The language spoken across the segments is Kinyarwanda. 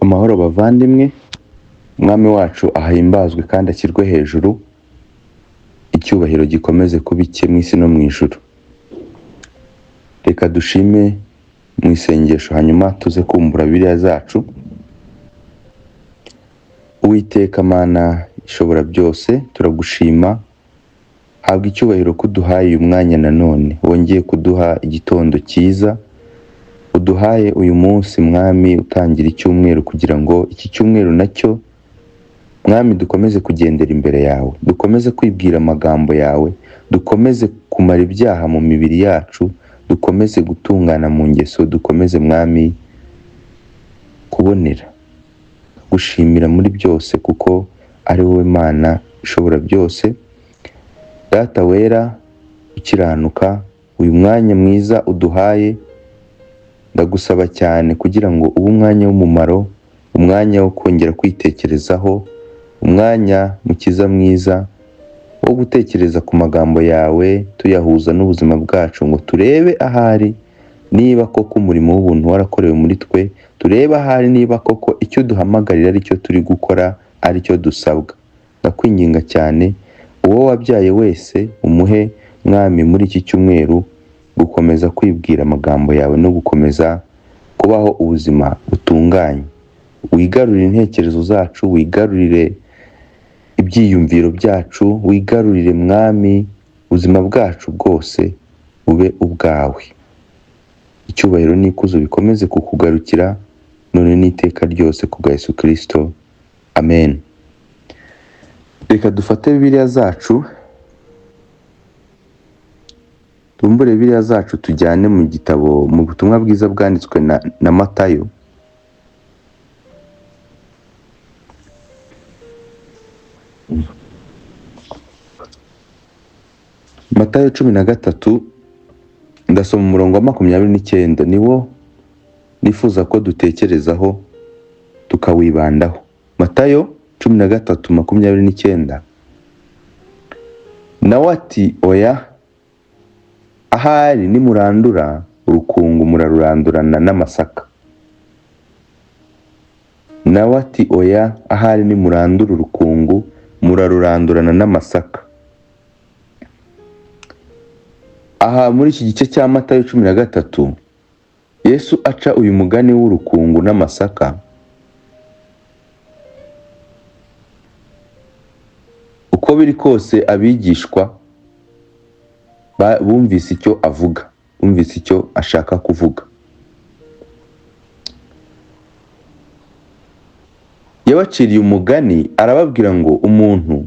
Amahoro bavandimwe, Umwami wacu ahimbazwe kandi ashyirwe hejuru, icyubahiro gikomeze kuba icye mu isi no mu ijuru. Reka dushime mu isengesho hanyuma tuze kumbura Bibiliya zacu. Uwiteka Mana ishobora byose, turagushima, habwa icyubahiro ko uduhaye uyu mwanya nanone, wongeye kuduha igitondo cyiza, uduhaye uyu munsi Mwami utangira icyumweru kugira ngo iki cyumweru nacyo Mwami dukomeze kugendera imbere yawe, dukomeze kwibwira amagambo yawe, dukomeze kumara ibyaha mu mibiri yacu, dukomeze gutungana mu ngeso, dukomeze Mwami kubonera, gushimira muri byose kuko ari wowe Mana ishobora byose. Data wera ukiranuka, uyu mwanya mwiza uduhaye ndagusaba cyane kugira ngo ube umwanya w'umumaro, umwanya wo kongera kwitekerezaho, umwanya mukiza mwiza wo gutekereza ku magambo yawe tuyahuza n'ubuzima bwacu, ngo turebe ahari niba koko umurimo w'ubuntu warakorewe muri twe, turebe ahari niba koko icyo duhamagarira ari cyo turi gukora, ari cyo dusabwa. Ndakwinginga cyane uwo wabyaye wese umuhe Mwami muri iki cyumweru gukomeza kwibwira amagambo yawe no gukomeza kubaho ubuzima butunganye. Wigarurire intekerezo zacu, wigarurire ibyiyumviro byacu, wigarurire Mwami ubuzima bwacu bwose bube ubwawe. Icyubahiro n'ikuzo bikomeze kukugarukira none n'iteka ryose kubwa Yesu Kristo. Amen. Reka dufate Bibiliya zacu, tumbure Bibiliya zacu tujyane mu gitabo, mu butumwa bwiza bwanditswe na Matayo. Matayo 13, ndasoma umurongo wa 29, niwo nifuza ko dutekerezaho tukawibandaho. Matayo 13:29, nawe ati oya, ahari nimurandura urukungu murarurandurana n'amasaka. Nawe ati oya, ahari nimurandura urukungu murarurandurana n'amasaka. Aha muri iki gice cya Matayo 13, Yesu aca uyu mugani w'urukungu n'amasaka, uko biri kose abigishwa bumvise icyo avuga, bumvise icyo ashaka kuvuga. Yabaciriye umugani arababwira ngo umuntu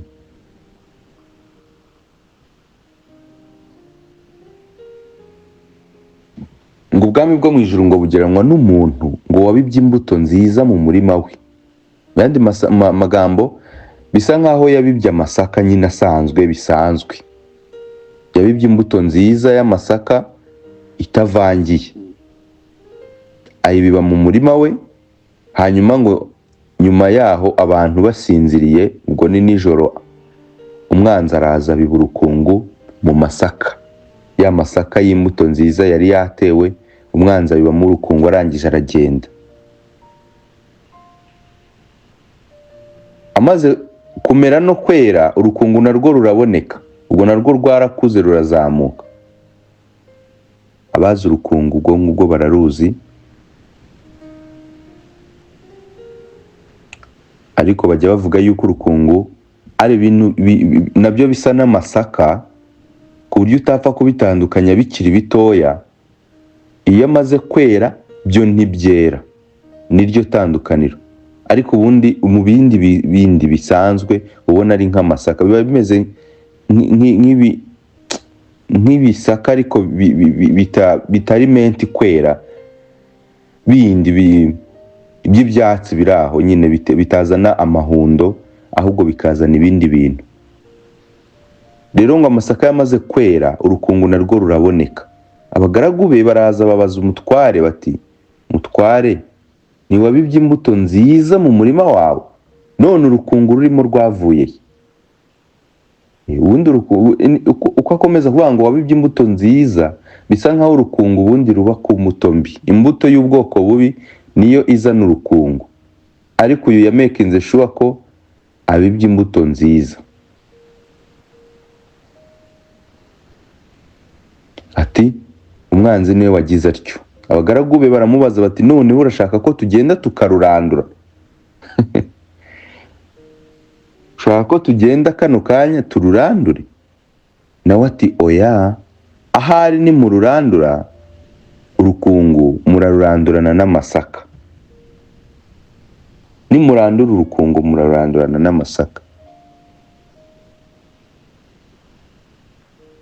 ngo ubwami bwo mu ijuru ngo bugeranwa n'umuntu ngo wabibye imbuto nziza mu murima we. Mu yandi magambo bisa nkaho yabibye amasaka nyine asanzwe bisanzwe, yabibye imbuto nziza y'amasaka itavangiye, ayibiba mu murima we. Hanyuma ngo nyuma yaho abantu basinziriye, ubwo ni nijoro, umwanzi araza abiba urukungu mu masaka, ya masaka y'imbuto nziza yari yatewe, umwanzi abibamo urukungu, arangije aragenda. Amaze kumera no kwera, urukungu narwo ruraboneka, ubwo narwo rwarakuze rurazamuka. Abazi urukungu ubwo ngubwo bararuzi, ariko bajya bavuga yuko urukungu ari ibintu nabyo bisa n'amasaka, ku buryo utapfa kubitandukanya bikiri bitoya. Iyo amaze kwera byo ntibyera, niryo tandukaniro. Ariko ubundi mu bindi bisanzwe ubona ari nk'amasaka, biba bimeze nk'ibisaka ariko bitari menti kwera, bindi by'ibyatsi biri aho nyine bitazana amahundo, ahubwo bikazana ibindi bintu. Rero ngo amasaka yamaze kwera, urukungu narwo ruraboneka. Abagaragu be baraza babaza umutware bati, mutware, ntiwabibye imbuto nziza mu murima wawe, none urukungu rurimo rwavuye he? Ubundi uko akomeza kuvuga ngo wabibye imbuto nziza, bisa nkaho urukungu ubundi ruba ku mbuto mbi. Imbuto y'ubwoko bubi niyo izana urukungu. ariko uyu yamekinze sure ko abibye imbuto nziza. Ati umwanzi niwe wagize atyo. Abagaragu be baramubaza bati none urashaka ko tugenda tukarurandura? Ushaka ko tugenda kano kanya tururandure? Nawe ati oya, ahari ni mururandura urukungu murarurandurana n'amasaka. Ni murandura urukungu murarurandurana n'amasaka.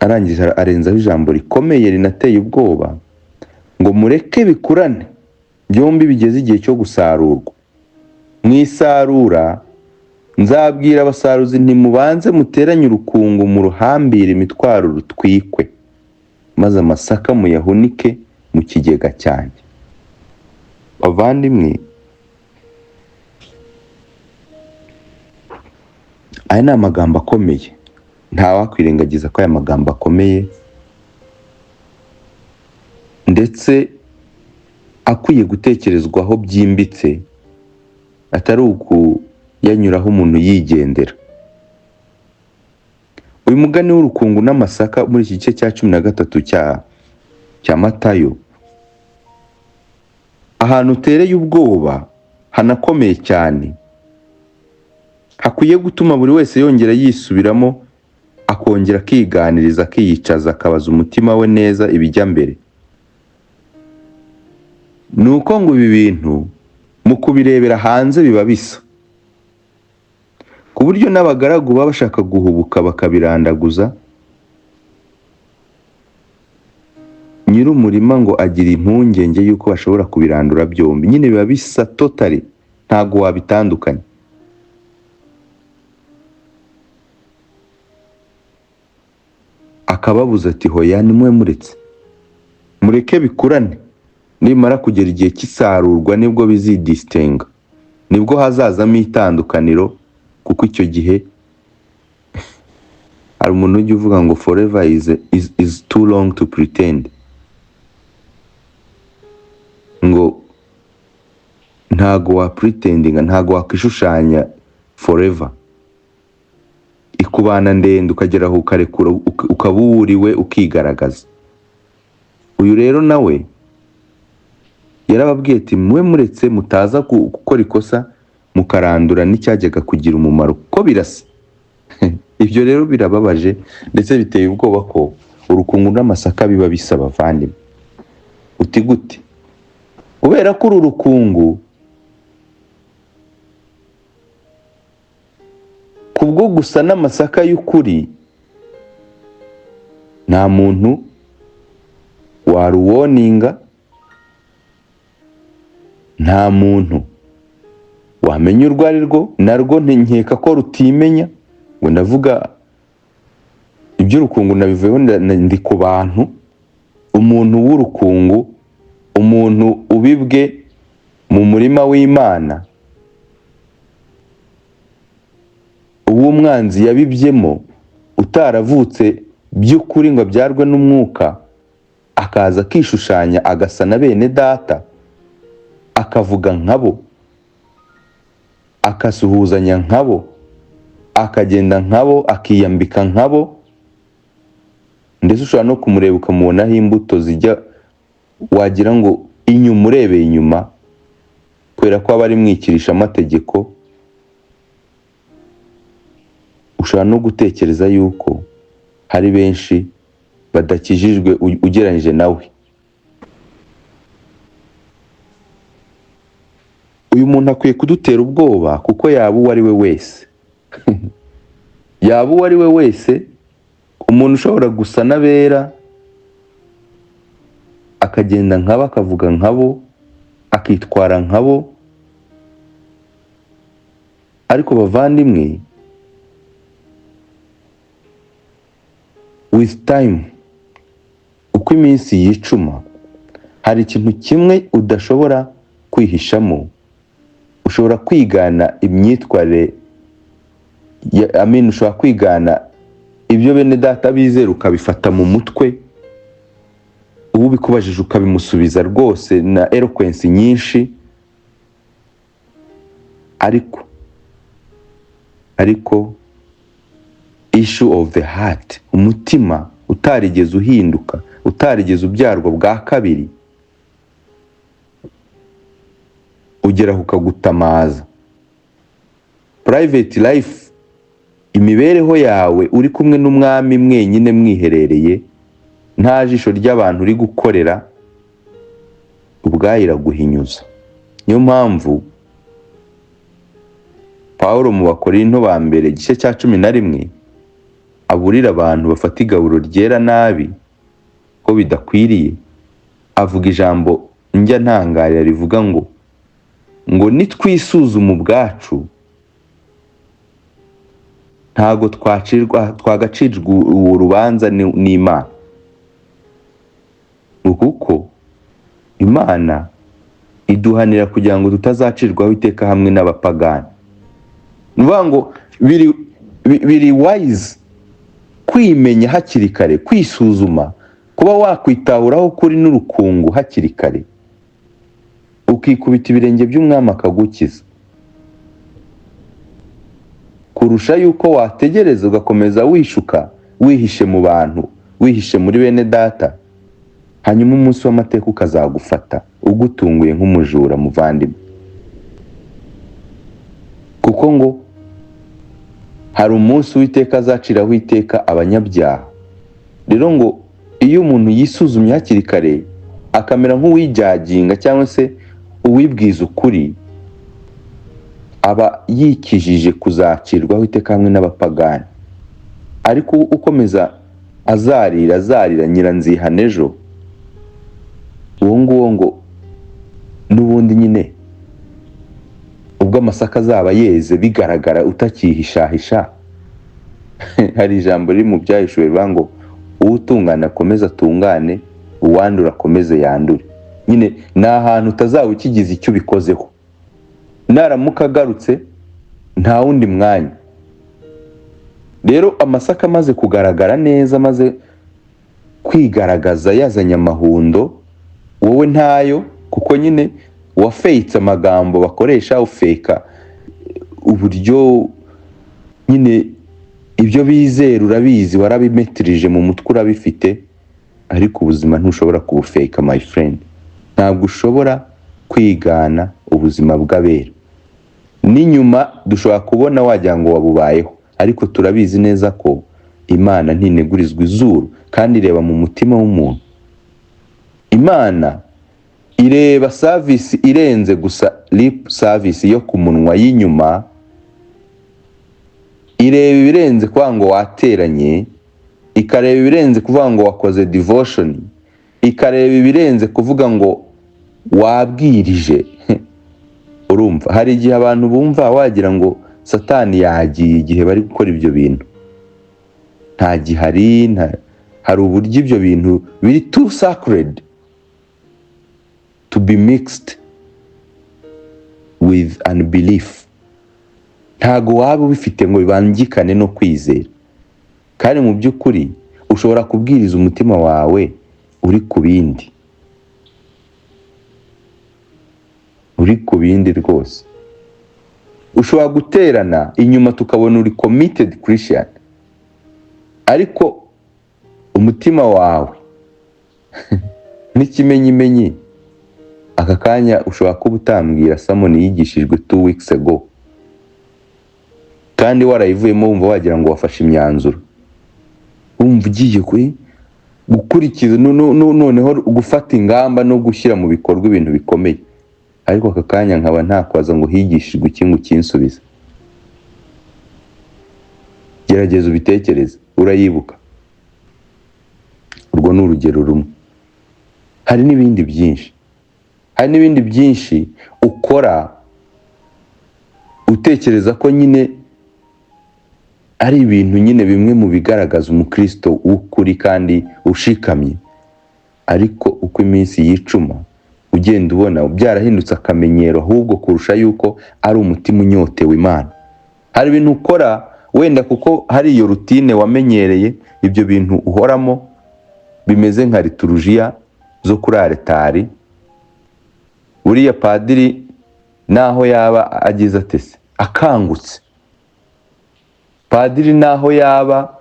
Arangiza arenzaho ijambo rikomeye rinateye ubwoba ngo mureke bikurane byombi bigeze igihe cyo gusarurwa. Mwisarura nzabwira abasaruzi ntimubanze muteranye urukungu mu ruhambire imitwaro rutwikwe, maze amasaka muyahunike mu kigega cyanjye. Bavandimwe, aya ni amagambo akomeye, ntawakwirengagiza ko aya magambo akomeye ndetse akwiye gutekerezwaho byimbitse, atari ukuyanyuraho umuntu yigendera. Uyu mugani w'urukungu n'amasaka muri iki gice cya 13 cya Matayo, ahantu utereye ubwoba hanakomeye cyane, hakwiye gutuma buri wese yongera yisubiramo, akongera akiganiriza, akiyicaza, akabaza umutima we neza ibijya mbere. Nuko ngo ibi bintu mu kubirebera hanze biba bisa, ku buryo n'abagaragu baba bashaka guhubuka bakabirandaguza. Nyir'umurima ngo agira impungenge yuko bashobora kubirandura byombi. Nyine biba bisa totally, ntago wabitandukanya. Akababuza ati hoya nimwe muretse, mureke bikurane, nimara kugera igihe cy'isarurwa nibwo bizidistinga, nibwo hazazamo itandukaniro. Kuko icyo gihe hari umuntu ujya uvuga ngo forever is too long to pretend, ngo ntago wa pretendinga, ntago wakishushanya forever. Ikubana ndende ukageraho ukarekura ukaba uwuriwe ukigaragaza. Uyu rero nawe yarababwiye ati mwe muretse mutaza gukora ikosa mukarandura n'icyajyaga kugira umumaro, ko birasa. Ibyo rero birababaje ndetse biteye ubwoba ko urukungu n'amasaka biba bisa. Bavandimwe, uti gute? Kubera ko uru rukungu kubwo gusa n'amasaka y'ukuri, nta muntu waruwoninga, nta muntu wamenya urwo ari rwo, narwo nkeka ko rutimenya. Ngo ndavuga iby'urukungu nabivuyeho, ndi ku bantu. Umuntu w'urukungu, umuntu ubibwe mu murima w'Imana, uw'umwanzi yabibyemo, utaravutse by'ukuri ngo abyarwe n'umwuka, akaza akishushanya agasa na bene data, akavuga nkabo, akasuhuzanya nkabo, akagenda nkabo, akiyambika nkabo, ndetse ushobora no kumureba ukamubonaho imbuto zijya, wagira ngo inyuma, urebeye inyuma, kubera ko aba ari mwikirisha amategeko, ushobora no gutekereza yuko hari benshi badakijijwe ugereranyije nawe. Uyu muntu akwiye kudutera ubwoba, kuko yaba uwo ari we wese yaba uwo ari we wese, umuntu ushobora gusa n'abera, akagenda nkabo, akavuga nkabo, akitwara nkabo. Ariko bavandimwe, with time, uko iminsi yicuma, hari ikintu kimwe udashobora kwihishamo. Ushobora kwigana imyitwarire, ushobora kwigana ibyo bene data bizera ukabifata mu mutwe, ubu bikubajije ukabimusubiza rwose na eloquence nyinshi. ariko issue of the heart, umutima utarigeze uhinduka, utarigeze ubyarwa bwa kabiri, ugeraho ukagutamaza. Private life, imibereho yawe uri kumwe n'umwami mwenyine mwiherereye, nta jisho ry'abantu uri gukorera, ubwayo iraguhinyuza. Niyo mpamvu Pawulo mu Bakorinto ba mbere igice cya 11 aburira abantu bafata igaburo ryera nabi ko bidakwiriye. Avuga ijambo njya ntangarira rivuga ngo nitwisuzuma ubwacu ntago twagacirwa urubanza n'Imana, kuko Imana iduhanira kugira ngo tutazacirwaho iteka hamwe n'abapagani. Nuvuga ngo biri wise kwimenya hakiri kare, kwisuzuma, kuba wakwitahuraho kuri n'urukungu hakiri kare, ukikubita ibirenge by'umwami akagukiza, kurusha yuko wategereza ugakomeza wishuka, wihishe mu bantu, wihishe muri bene data, hanyuma umunsi w'amateka ukazagufata ugutunguye nk'umujura muvandimwe. Kuko ngo hari umunsi w'iteka azaciraho iteka abanyabyaha. Rero ngo iyo umuntu yisuzumye hakiri kare akamera nk'uwijyaginga cyangwa se uwibwiza ukuri, aba yikijije kuzacirwaho iteka hamwe n'abapagani. Ariko ukomeza azarira nyiranzihana ejo, uwo nguwo ngo n'ubundi nyine ubwo amasaka azaba yeze bigaragara utakihishahisha. Hari ijambo riri mu Byahishuwe rivuga ngo utungana akomeze atungane, uwandura akomeze yandure. Nyine ni ahantu utazaba ukigize icyo ubikozeho. Naramuka agarutse nta wundi mwanya. Rero amasaka amaze kugaragara neza, amaze kwigaragaza yazanye amahundo, wowe ntayo, kuko nyine wafeitse amagambo bakoresha, ufeka uburyo nyine ibyo bizera urabizi, warabimetirije mu mutwe urabifite, ariko ubuzima ntushobora kubufeka my friend. Ntabwo ushobora kwigana ubuzima bw'abera. N'inyuma dushobora kubona wagira ngo wabubayeho, ariko turabizi neza ko Imana ntinegurizwa izuru kandi ireba mu mutima w'umuntu. Imana ireba service irenze gusa lip service yo ku munwa y'inyuma, ireba ibirenze kuvuga ngo wateranye, ikareba ibirenze kuvuga ngo wakoze devotion, ikareba ibirenze kuvuga ngo wabwirije. Urumva hari igihe abantu bumva wagira ngo Satani yagiye igihe bari gukora ibyo bintu. Nta gihari, hari uburyo ibyo bintu biri too sacred to be mixed with unbelief. Ntago waba ubifite ngo bibangikane no kwizera. Kandi mu by'ukuri ushobora kubwiriza umutima wawe uri ku bindi. Uri ku bindi rwose. Ushobora guterana inyuma tukabona uri committed Christian, ariko umutima wawe n'ikimenyimenyi aka kanya ushobora kuba utambwira Samoni yigishijwe 2 weeks ago, kandi warayivuyemo wumva wagira ngo wafashe imyanzuro, wumva ugiye gukurikiza noneho gufata ingamba no gushyira mu bikorwa ibintu bikomeye, ariko aka kanya nkaba ntakwaza ngo higishijwe ikintu kinsubiza. Gerageza ubitekereze, urayibuka. Urwo ni urugero rumwe. Hari n'ibindi byinshi ukora utekereza ko nyine ari ibintu nyine bimwe mu bigaragaza umukristo w'ukuri kandi ushikamye, ariko uko iminsi yicuma ugenda ubona byarahindutse akamenyero, ahubwo kurusha yuko ari umutima unyotewe Imana. Hari ibintu ukora wenda kuko hari iyo rutine wamenyereye, ibyo bintu uhoramo bimeze nka liturujia zo kuri aritari. Uriya padiri naho yaba agize atese akangutse, padiri naho yaba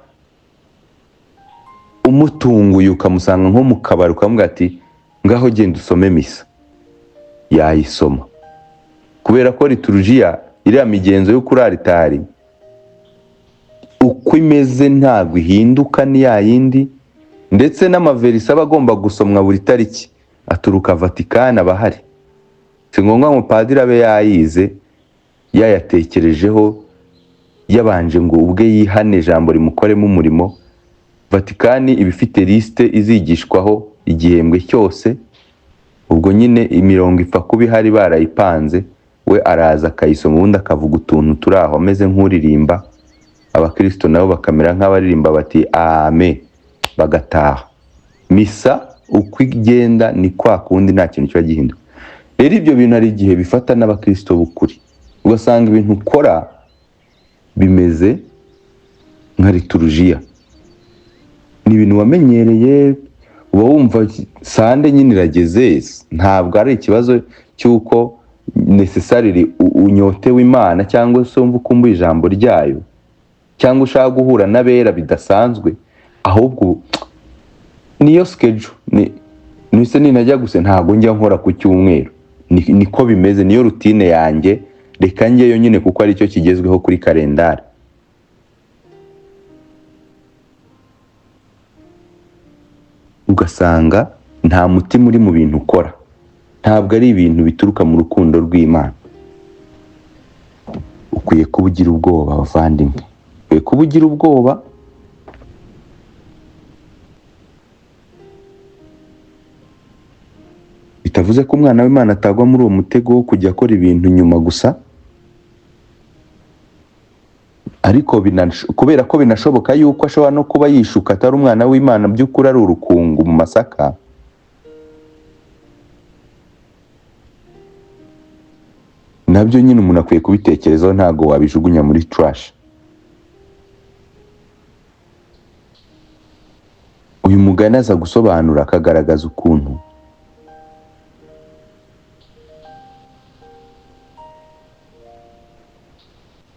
umutunguye ukamusanga nko mu kabari ukamubwira ati ngaho genda usome misa, yayisoma. Kubera ko liturujia iriya migenzo yo kuri aritari uko imeze ntabwo ihinduka ni yayindi, ndetse n'amaverisi aba agomba gusomwa buri tariki aturuka Vatikani aba ahari. Si ngombwa ngo padiri abe yayize yayatekerejeho yabanje ngo ubwe yihane ijambo rimukoremo umurimo. Vatikani iba ifite lisite izigishwaho igihembwe cyose, ubwo nyine imirongo ipfa kuba ihari barayipanze, we araza akayisoma ubundi akavuga utuntu turi aho ameze nk'uririmba, abakristo nabo bakamera nk'abaririmba bati amen bagataha. Misa uko igenda ni kwa kundi nta kintu kiba gihinduka. Rero ibyo bintu hari igihe bifata n'abakristo b'ukuri, ugasanga ibintu ukora bimeze nka liturujia, ni ibintu wamenyereye, uba wumva sande nyine irageze. Ntabwo ari ikibazo cy'uko necessarily unyotewe Imana cyangwa se wumva ukumbuye ijambo ryayo cyangwa ushaka guhura n'abera bidasanzwe, ahubwo niyo schedule nise ninajya guse ntago njya nkora ku cyumweru, niko bimeze, niyo routine yanjye, reka njyeyo nyine kuko ari cyo kigezweho kuri kalendari. Ugasanga nta mutima uri mu bintu ukora, ntabwo ari ibintu bituruka mu rukundo rw'Imana. Ukwiye kuba ugira ubwoba bavandimwe, ukwiye kuba ugira ubwoba. Bitavuze ko umwana w'Imana atagwa muri uwo mutego wo kujya akora ibintu nyuma gusa, ariko kubera ko binashoboka yuko ashobora no kuba yishuka atari umwana w'Imana, by'ukuri ari urukungu mu masaka. Nabyo nyine umuntu akwiye kubitekerezaho, ntago wabijugunya muri trash. Uyu mugani aza gusobanura akagaragaza ukuntu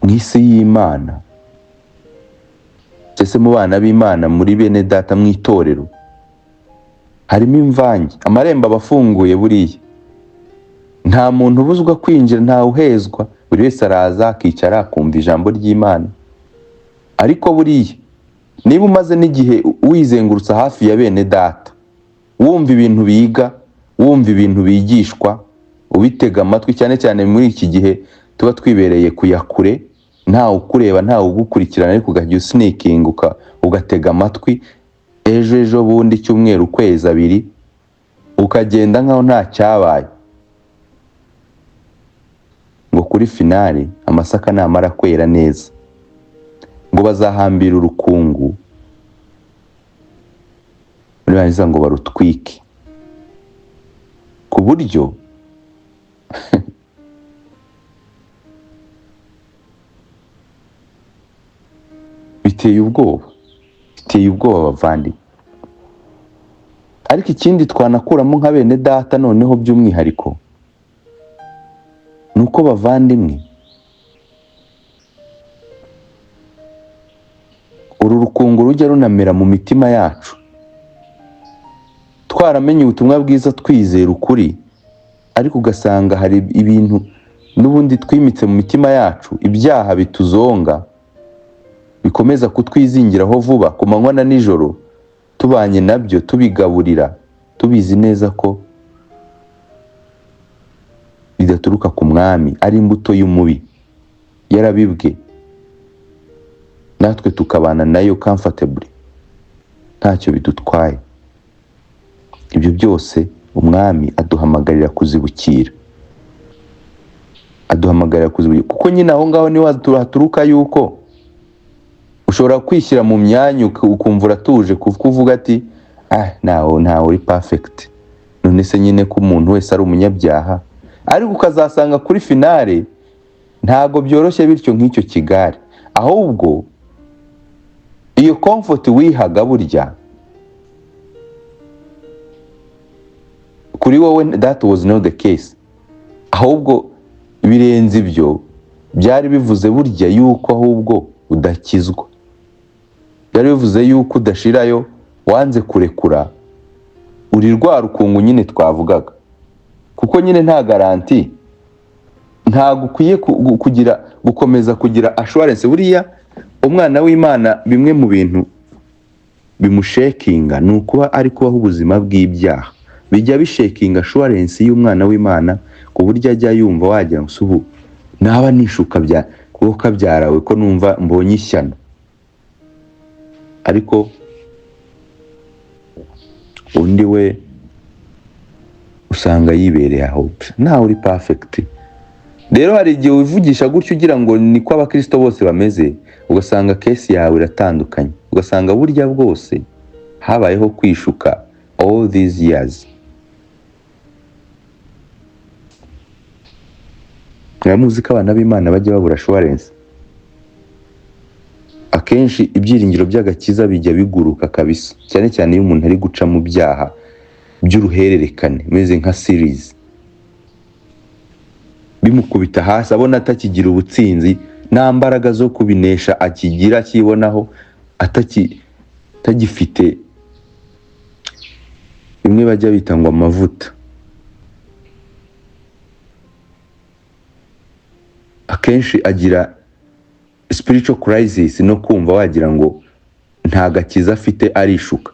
mw'isi y'Imana, cyese mu bana b'Imana, muri bene data mw'itorero harimo imvange. Amarembo abafunguye buriya, nta muntu ubuzwa kwinjira, nta uhezwa, buri wese araza akicara akumva ijambo ry'Imana. Ariko buriya niba umaze n'igihe wizengurutsa hafi ya bene data, wumva ibintu biga, wumva ibintu bigishwa, ubitega amatwi, cyane cyane muri iki gihe tuba twibereye kuyakure, ntawe ukureba ntawe ugukurikirana, ariko ugajya usneakinga ugatega amatwi, ejo bundi cyumweru ukwezi abiri ukagenda nkaho nta cyabaye, ngo kuri finale amasaka namara kwera neza ngo bazahambira urukungu, nibarangiza ngo barutwike, ku buryo biteye ubwoba bavandi. Ariko ikindi twanakuramo nka bene data noneho by'umwihariko, nuko bavandimwe, uru rukungu rujya runamera mu mitima yacu, twaramenye ubutumwa bwiza, twizera ukuri, ariko ugasanga hari ibintu n'ubundi twimitse mu mitima yacu, ibyaha bituzonga, bikomeza kutwizingiraho vuba ku manywa na nijoro, tubanye nabyo, tubigaburira, tubizi neza ko bidaturuka ku mwami, ari imbuto y'umubi yarabibwe, natwe tukabana nayo comfortably, ntacyo bidutwaye. Ibyo byose umwami aduhamagarira kuzibukira, kuko nyine aho ngaho niho haturuka yuko ushobora kwishyira mu myanya ukumva uratuje, kuko uvuga ati ntawe uri perfect, none se nyine ko umuntu wese ari umunyabyaha, ariko ukazasanga kuri finale ntago byoroshye bityo nk'icyo kigare. Ahubwo iyo comfort wihaga burya kuri wowe that was not the case, ahubwo birenze ibyo byari bivuze burya yuko ahubwo udakizwa, byari bivuze yuko udashirayo, wanze kurekura, uri rwa rukungu nyine twavugaga. Kuko nyine nta garanti, ntabwo ukwiye gukomeza kugira assurance. Buriya umwana w'Imana bimwe mu bintu bimushekinga ni ukuba ari kubaho ubuzima bw'ibyaha, bijya bishekinga assurance y'umwana w'Imana ku buryo ajya yumva wagira ngo subu naba nishuka kuko kabyarawe ko numva mbonye ishyano. Ariko undi we usanga yibereye aho, nawe uri perfect. Rero hari igihe wivugisha gutyo ugira ngo niko abakristo bose bameze, ugasanga case yawe iratandukanye, ugasanga burya bwose habayeho kwishuka all these years. Mwamuzi ko abana b'Imana bajya babura assurance. Akenshi ibyiringiro by'agakiza bijya biguruka kabisa, cyane cyane iyo umuntu ari guca mu byaha by'uruhererekane meze nka series, bimukubita hasi abona atakigira ubutsinzi, nta mbaraga zo kubinesha akigira, akibonaho atagifite bimwe bajya bita ngo amavuta. Akenshi agira spiritual crisis no kumva wagira ngo nta gakiza afite, arishuka.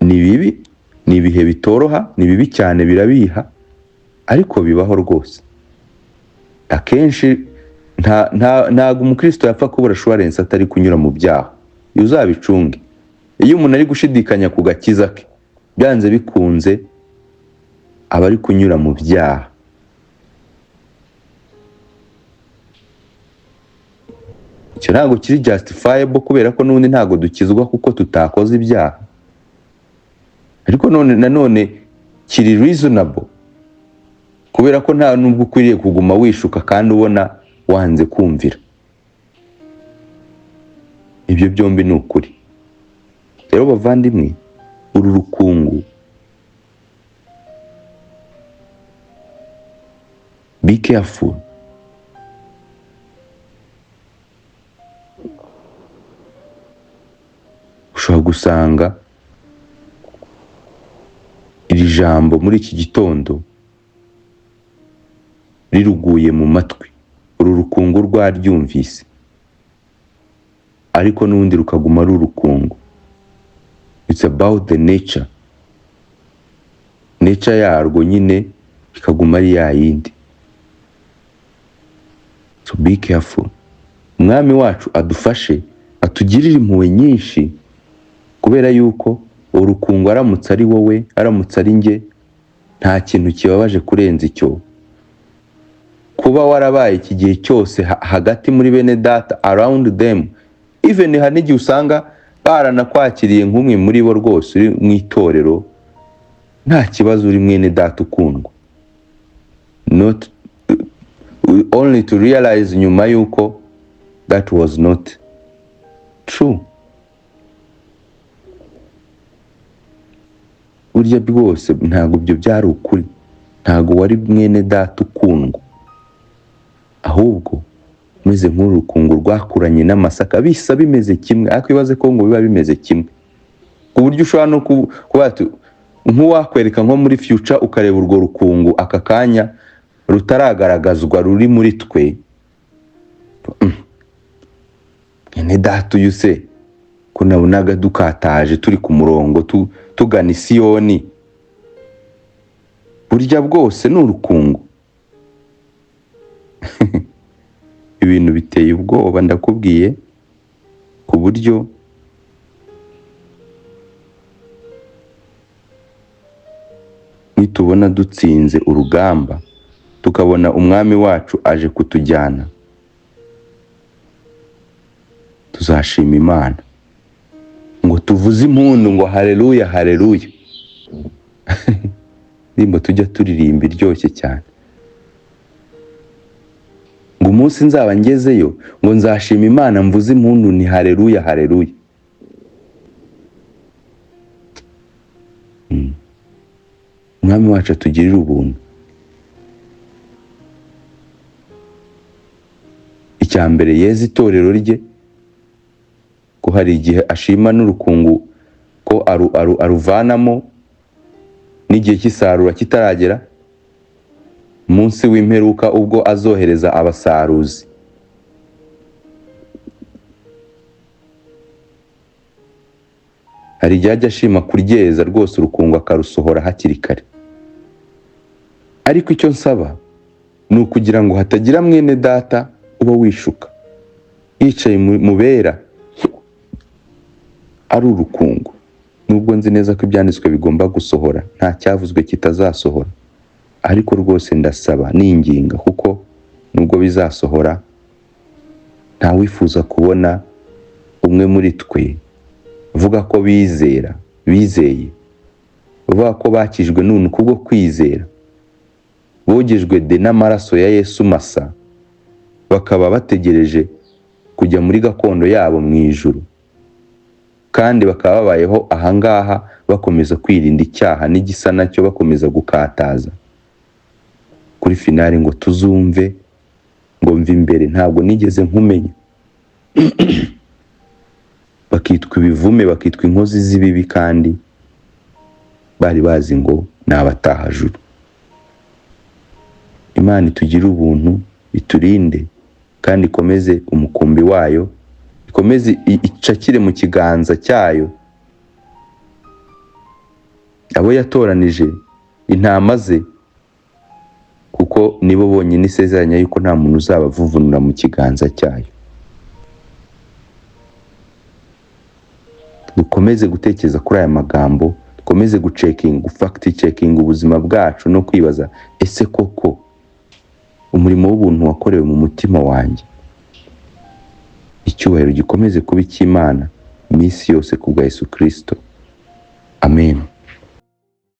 Ni bibi, ni ibihe bitoroha, ni bibi cyane, birabiha, ariko bibaho rwose. Akenshi ntago umukristo yapfa kubura assurance atari kunyura mu byaha. Uzabicunge, iyo umuntu ari gushidikanya ku gakiza ke, byanze bikunze aba ari kunyura mu byaha. Icyo ntabwo kiri justifiable kubera ko n'ubundi ntabwo dukizwa kuko tutakoze ibyaha, ariko nanone kiri reasonable kubera ko nta nubwo ukwiriye kuguma wishuka kandi ubona wanze kumvira. Ibyo byombi ni ukuri. Rero bavandimwe, uru rukungu, be careful. Ushobora gusanga iri jambo muri iki gitondo riruguye mu matwi, uru rukungu rwaryumvise, ariko n'ubundi rukaguma ari urukungu. It's about the nature yarwo nyine ikaguma ari ya yindi. So be careful. Umwami wacu adufashe, atugirire impuhwe nyinshi, kubera yuko urukungu aramutse ari wowe, aramutse ari njye, nta kintu kibabaje kurenza icyo. Kuba warabaye iki gihe cyose hagati muri bene data, around them, even hari n'igihe usanga baranakwakiriye nk'umwe muri bo rwose, uri mu itorero, nta kibazo, uri mwene data ukundwa. Not only to realize nyuma yuko that was not true. Burya bwose ntabwo ibyo byari ukuri, ntabwo wari mwene data ukundwa, ahubwo umeze nk'urukungu rwakuranye n'amasaka, bisa bimeze kimwe, ariko ibaze ko ngo biba bimeze kimwe ku buryo ushobora no kuba nk'uwakwereka nko muri future ukareba urwo rukungu aka kanya rutaragaragazwa ruri muri twe. Mwene data uyu se ko nabonaga dukataje turi ku murongo tugana Siyoni, burya bwose ni urukungu. Ibintu biteye ubwoba ndakubwiye, ku buryo nitubona dutsinze urugamba, tukabona umwami wacu aje kutujyana, tuzashima Imana ngo tuvuze impundu ngo haleluya haleluya. Nimba tujya turirimba iryoshye cyane ngo umunsi nzaba ngezeyo ngo nzashima Imana mvuze impundu ni haleluya haleluya. Umwami wacu atugirira ubuntu. icya mbere yeza itorero rye, ko hari igihe ashima n'urukungu ko aruvanamo n'igihe cy'isarura kitaragera, munsi w'imperuka ubwo azohereza abasaruzi. Hari igihe ajya ashima kuryeza rwose urukungu akarusohora hakiri kare. Ariko icyo nsaba ni ukugira ngo hatagira mwene data uba wishuka yicaye mu bera ari urukungu, nubwo nzi neza ko ibyanditswe bigomba gusohora, nta cyavuzwe kitazasohora, ariko rwose ndasaba ninginga, kuko nubwo bizasohora nta wifuza kubona umwe muri twe vuga ko bizeye, vuga ko bakijwe none kubwo kwizera, bogejwe de n'amaraso ya Yesu masa, bakaba bategereje kujya muri gakondo yabo mu ijuru, kandi bakaba babayeho ahangaha bakomeza kwirinda icyaha n'igisa nacyo, bakomeza gukataza kuri finali ngo tuzumve ngo mve imbere ntabwo nigeze nkumenya. Bakitwa ibivume, bakitwa inkozi z'ibibi, kandi bari bazi ngo ni abatahajuru. Imana itugire ubuntu, iturinde, kandi ikomeze umukumbi wayo, ikomeze icakire mu kiganza cyayo abo yatoranije, intama ze, kuko nibo bonyine isezeranya yuko nta muntu uzabavuvunura mu kiganza cyayo. Dukomeze gutekereza kuri aya magambo, dukomeze fact checking ubuzima bwacu no kwibaza, ese koko umurimo w'ubuntu wakorewe mu mutima wanjye? Icyubahiro gikomeze kuba icy'Imana iminsi yose kubwa Yesu Kristo. Amen.